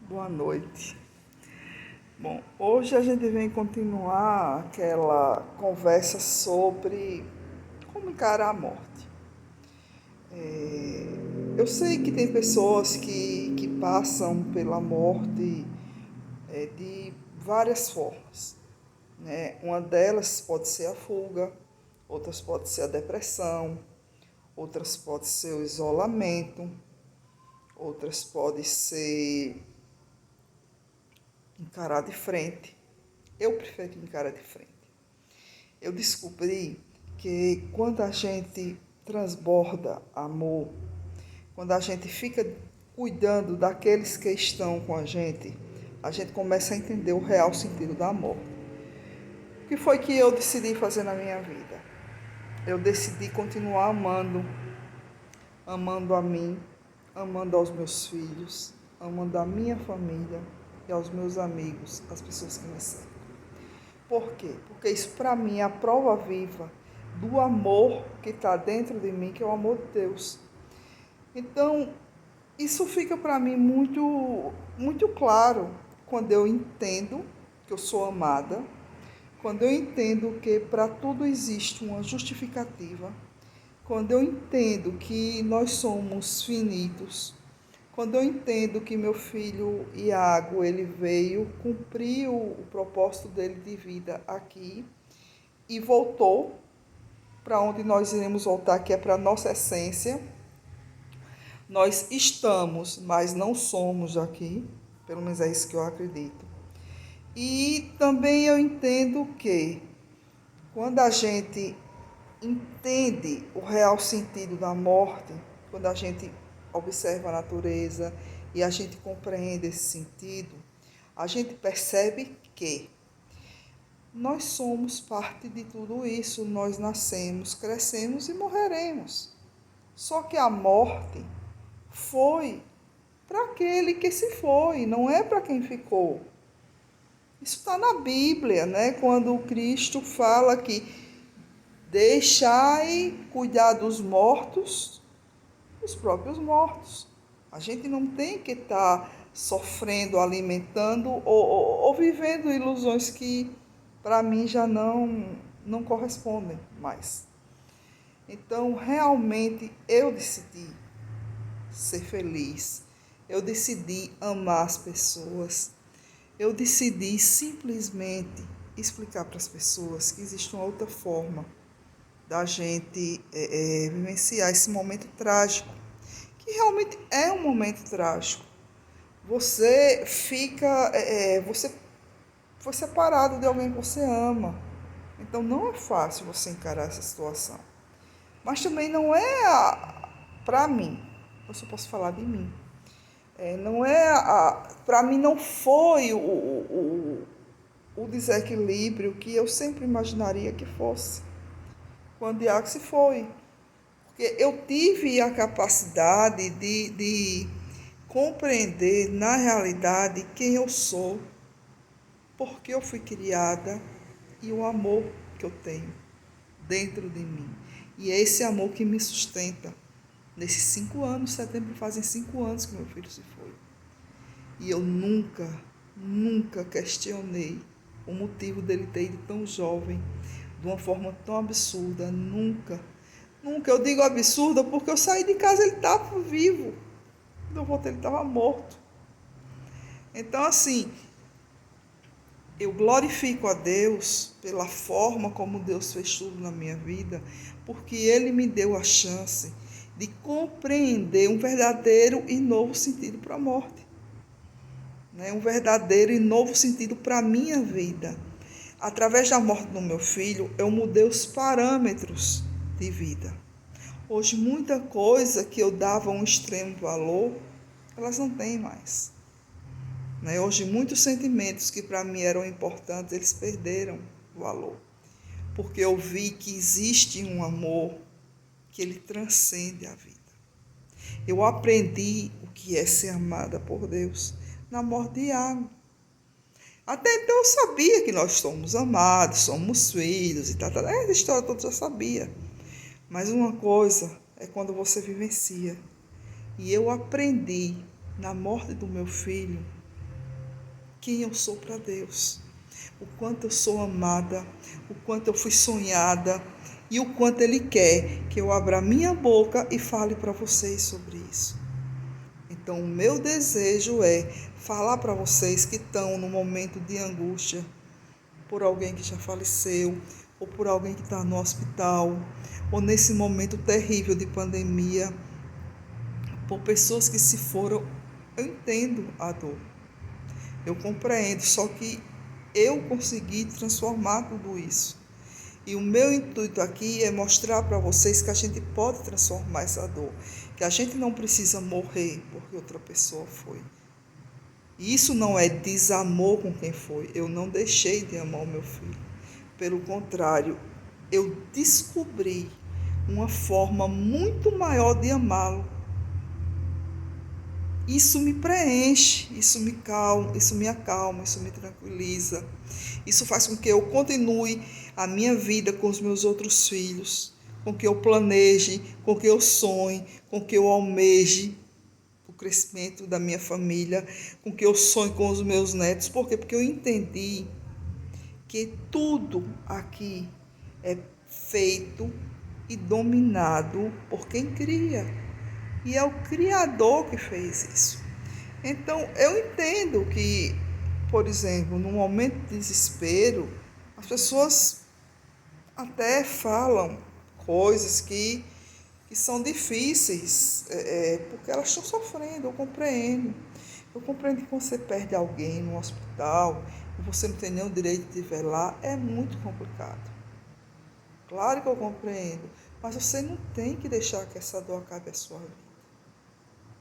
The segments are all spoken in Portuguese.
Boa noite. Bom, hoje a gente vem continuar aquela conversa sobre como encarar a morte. Eu sei que tem pessoas que passam pela morte de várias formas, né? Uma delas pode ser a fuga, outras pode ser a depressão, outras pode ser o isolamento, outras pode ser encarar de frente. Eu prefiro encarar de frente. Eu descobri que quando a gente transborda amor, quando a gente fica cuidando daqueles que estão com a gente começa a entender o real sentido da morte. O que foi que eu decidi fazer na minha vida? Eu decidi continuar amando, amando a mim, amando aos meus filhos, amando a minha família e aos meus amigos, as pessoas que me cercam. Por quê? Porque isso para mim é a prova viva do amor que está dentro de mim, que é o amor de Deus. Então, isso fica para mim muito claro quando eu entendo que eu sou amada, quando eu entendo que para tudo existe uma justificativa, quando eu entendo que nós somos finitos, quando eu entendo que meu filho Iago, ele veio cumprir o propósito dele de vida aqui e voltou para onde nós iremos voltar, que é para a nossa essência. Nós estamos, mas não somos aqui, pelo menos é isso que eu acredito. E também eu entendo que quando a gente entende o real sentido da morte, quando a gente observa a natureza e a gente compreende esse sentido, a gente percebe que nós somos parte de tudo isso, nós nascemos, crescemos e morreremos. Só que a morte foi para aquele que se foi, não é para quem ficou. Isso está na Bíblia, né? Quando Cristo fala que deixai cuidar dos mortos, os próprios mortos. A gente não tem que estar sofrendo, alimentando ou vivendo ilusões que para mim já não correspondem mais. Então, realmente, eu decidi ser feliz. Eu decidi amar as pessoas. Eu decidi simplesmente explicar para as pessoas que existe uma outra forma da gente vivenciar esse momento trágico, que realmente é um momento trágico. Você fica, você foi separado de alguém que você ama. Então não é fácil você encarar essa situação. Mas também não é para mim, eu só posso falar de mim. Não é para mim não foi o desequilíbrio que eu sempre imaginaria que fosse quando Iago se foi. Porque eu tive a capacidade de compreender na realidade quem eu sou, porque eu fui criada e o amor que eu tenho dentro de mim. E é esse amor que me sustenta. Nesses 5 anos, setembro fazem 5 anos que meu filho se foi. E eu nunca questionei o motivo dele ter ido tão jovem, de uma forma tão absurda. Nunca. Eu digo absurda porque eu saí de casa, ele estava vivo. Quando eu voltei, ele estava morto. Então, assim, eu glorifico a Deus pela forma como Deus fez tudo na minha vida, porque Ele me deu a chance de compreender um verdadeiro e novo sentido para a morte. Um verdadeiro e novo sentido para a minha vida. Através da morte do meu filho, eu mudei os parâmetros de vida. Hoje, muita coisa que eu dava um extremo valor, elas não têm mais. Hoje, muitos sentimentos que para mim eram importantes, eles perderam valor. Porque eu vi que existe um amor que ele transcende a vida. Eu aprendi o que é ser amada por Deus na morte de Iago. Até então eu sabia que nós somos amados, somos filhos e tal. Essa história toda eu já sabia. Mas uma coisa é quando você vivencia. E eu aprendi na morte do meu filho quem eu sou para Deus, o quanto eu sou amada, o quanto eu fui sonhada e o quanto Ele quer que eu abra minha boca e fale para vocês sobre isso. Então, o meu desejo é falar para vocês que estão no momento de angústia por alguém que já faleceu, ou por alguém que está no hospital, ou nesse momento terrível de pandemia, por pessoas que se foram. Eu entendo a dor, eu compreendo, só que eu consegui transformar tudo isso. E o meu intuito aqui é mostrar para vocês que a gente pode transformar essa dor, que a gente não precisa morrer porque outra pessoa foi. E isso não é desamor com quem foi. Eu não deixei de amar o meu filho. Pelo contrário, eu descobri uma forma muito maior de amá-lo. Isso me preenche, isso me acalma, isso me tranquiliza. Isso faz com que eu continue a minha vida com os meus outros filhos, com que eu planeje, com que eu sonhe, com que eu almeje o crescimento da minha família, com que eu sonhe com os meus netos. Por quê? Porque eu entendi que tudo aqui é feito e dominado por quem cria. E é o Criador que fez isso. Então, eu entendo que, por exemplo, num momento de desespero, as pessoas até falam coisas que são difíceis, porque elas estão sofrendo, eu compreendo. Eu compreendo que quando você perde alguém no hospital e você não tem nenhum direito de velar, é muito complicado. Claro que eu compreendo, mas você não tem que deixar que essa dor acabe a sua vida.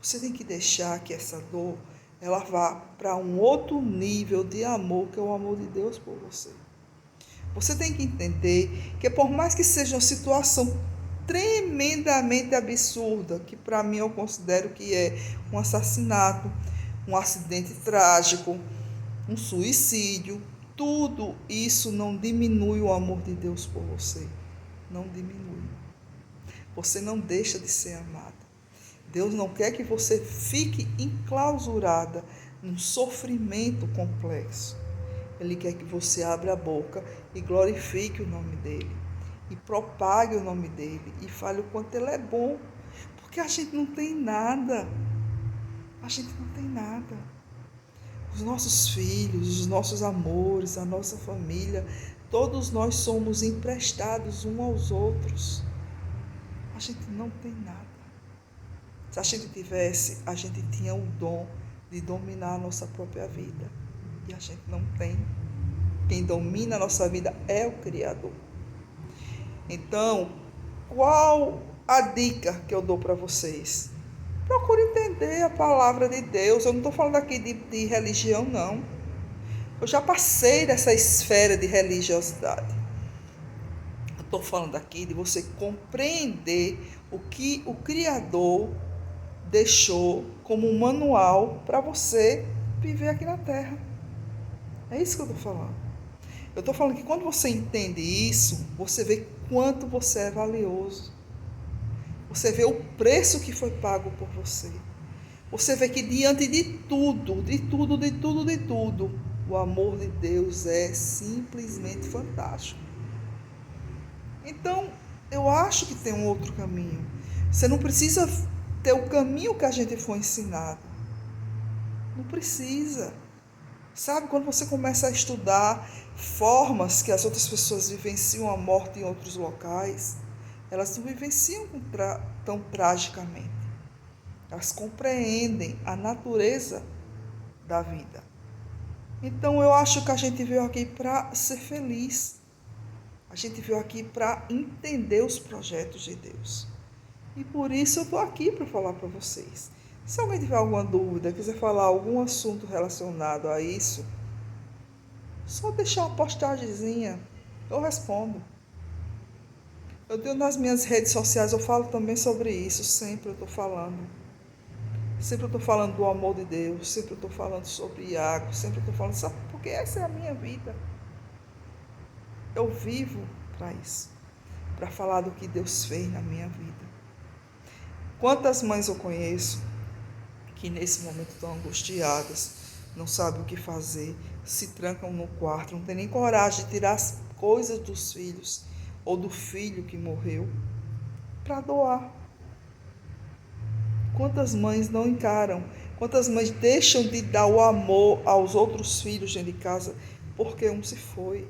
Você tem que deixar que essa dor ela vá para um outro nível de amor, que é o amor de Deus por você. Você tem que entender que por mais que seja uma situação tremendamente absurda, que para mim eu considero que é um assassinato, um acidente trágico, um suicídio, tudo isso não diminui o amor de Deus por você. Não diminui. Você não deixa de ser amada. Deus não quer que você fique enclausurada num sofrimento complexo. Ele quer que você abra a boca e glorifique o nome dele. E propague o nome dele. E fale o quanto ele é bom. Porque a gente não tem nada. A gente não tem nada. Os nossos filhos, os nossos amores, a nossa família, todos nós somos emprestados uns aos outros. A gente não tem nada. Se a gente tivesse, a gente tinha o dom de dominar a nossa própria vida. E a gente não tem. Quem domina a nossa vida é o Criador. Então, qual a dica que eu dou para vocês? Procure entender a palavra de Deus. Eu não estou falando aqui de religião, não. Eu já passei dessa esfera de religiosidade. Eu estou falando aqui de você compreender o que o Criador deixou como um manual para você viver aqui na Terra. É isso que eu estou falando. Eu estou falando que quando você entende isso, você vê quanto você é valioso. Você vê o preço que foi pago por você. Você vê que diante de tudo, o amor de Deus é simplesmente fantástico. Então, eu acho que tem um outro caminho. Você não precisa ter o caminho que a gente foi ensinado. Não precisa. Sabe, quando você começa a estudar formas que as outras pessoas vivenciam a morte em outros locais, elas não vivenciam tão tragicamente. Elas compreendem a natureza da vida. Então, eu acho que a gente veio aqui para ser feliz. A gente veio aqui para entender os projetos de Deus. E por isso eu estou aqui para falar para vocês. Se alguém tiver alguma dúvida, quiser falar algum assunto relacionado a isso, só deixar uma postagemzinha, eu respondo. Eu tenho nas minhas redes sociais, eu falo também sobre isso, sempre eu estou falando. Sempre eu estou falando do amor de Deus, sempre eu estou falando sobre Iago, sempre eu estou falando, sabe, porque essa é a minha vida. Eu vivo para isso, para falar do que Deus fez na minha vida. Quantas mães eu conheço que nesse momento estão angustiadas não sabem o que fazer, se trancam no quarto, não tem nem coragem de tirar as coisas dos filhos ou do filho que morreu para doar. Quantas mães não encaram? Quantas mães deixam de dar o amor aos outros filhos dentro de casa porque um se foi?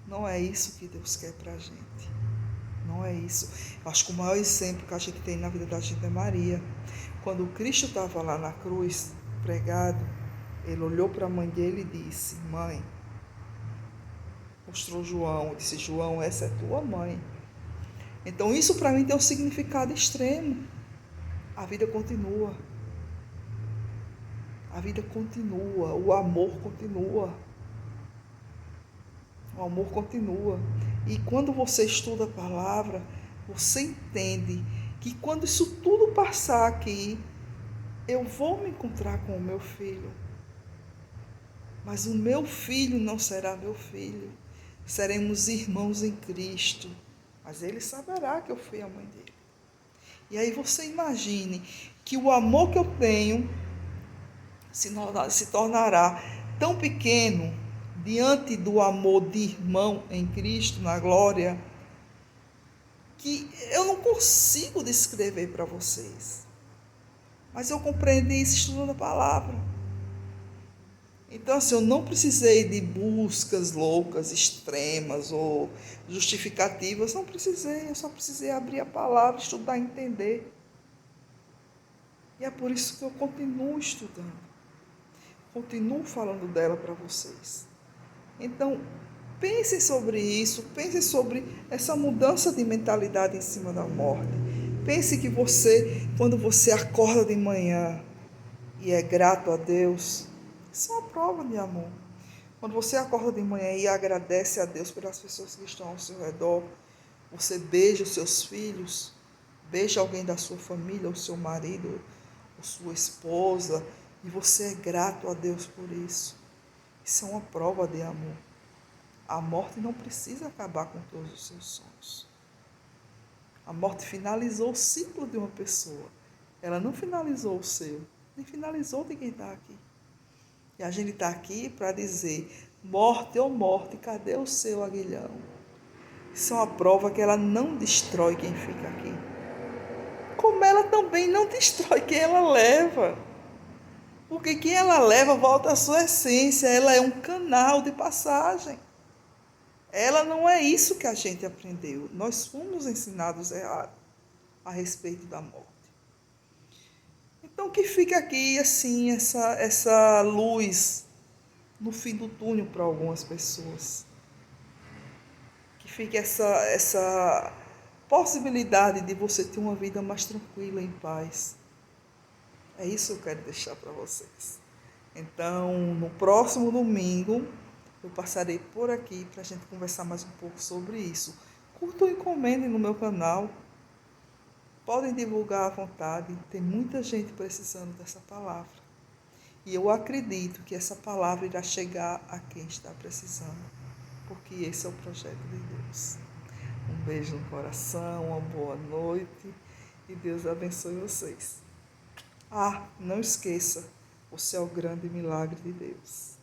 Não é isso que Deus quer para a gente. Não é isso. Eu acho que o maior exemplo que a gente tem na vida da gente é Maria. Quando Cristo estava lá na cruz, pregado, ele olhou para a mãe dele e disse: Mãe, mostrou João, disse: João, essa é tua mãe. Então isso para mim tem um significado extremo. A vida continua. A vida continua, o amor continua. O amor continua. E quando você estuda a palavra, você entende que quando isso tudo passar aqui, eu vou me encontrar com o meu filho. Mas o meu filho não será meu filho. Seremos irmãos em Cristo. Mas ele saberá que eu fui a mãe dele. E aí você imagine que o amor que eu tenho se tornará tão pequeno diante do amor de irmão em Cristo, na glória, que eu não consigo descrever para vocês. Mas eu compreendi isso estudando a palavra. Então, assim, eu não precisei de buscas loucas, extremas ou justificativas, não precisei, eu só precisei abrir a palavra, estudar e entender. E é por isso que eu continuo estudando, continuo falando dela para vocês. Então, pensem sobre isso, pensem sobre essa mudança de mentalidade em cima da morte. Pense que você, quando você acorda de manhã e é grato a Deus, isso é uma prova de amor. Quando você acorda de manhã e agradece a Deus pelas pessoas que estão ao seu redor, você beija os seus filhos, beija alguém da sua família, o seu marido, ou sua esposa, e você é grato a Deus por isso. Isso é uma prova de amor. A morte não precisa acabar com todos os seus sonhos. A morte finalizou o ciclo de uma pessoa. Ela não finalizou o seu, nem finalizou de quem está aqui. E a gente está aqui para dizer: morte ou morte, cadê o seu aguilhão? Isso é uma prova que ela não destrói quem fica aqui. Como ela também não destrói quem ela leva. Porque quem ela leva volta à sua essência. Ela é um canal de passagem. Ela não é isso que a gente aprendeu. Nós fomos ensinados errado a respeito da morte. Então que fica aqui assim essa luz no fim do túnel para algumas pessoas. Que fique essa possibilidade de você ter uma vida mais tranquila, em paz. É isso que eu quero deixar para vocês. Então, no próximo domingo, eu passarei por aqui para a gente conversar mais um pouco sobre isso. Curtam e comentem no meu canal. Podem divulgar à vontade. Tem muita gente precisando dessa palavra. E eu acredito que essa palavra irá chegar a quem está precisando. Porque esse é o projeto de Deus. Um beijo no coração, uma boa noite. E Deus abençoe vocês. Ah, não esqueça, você é o grande milagre de Deus.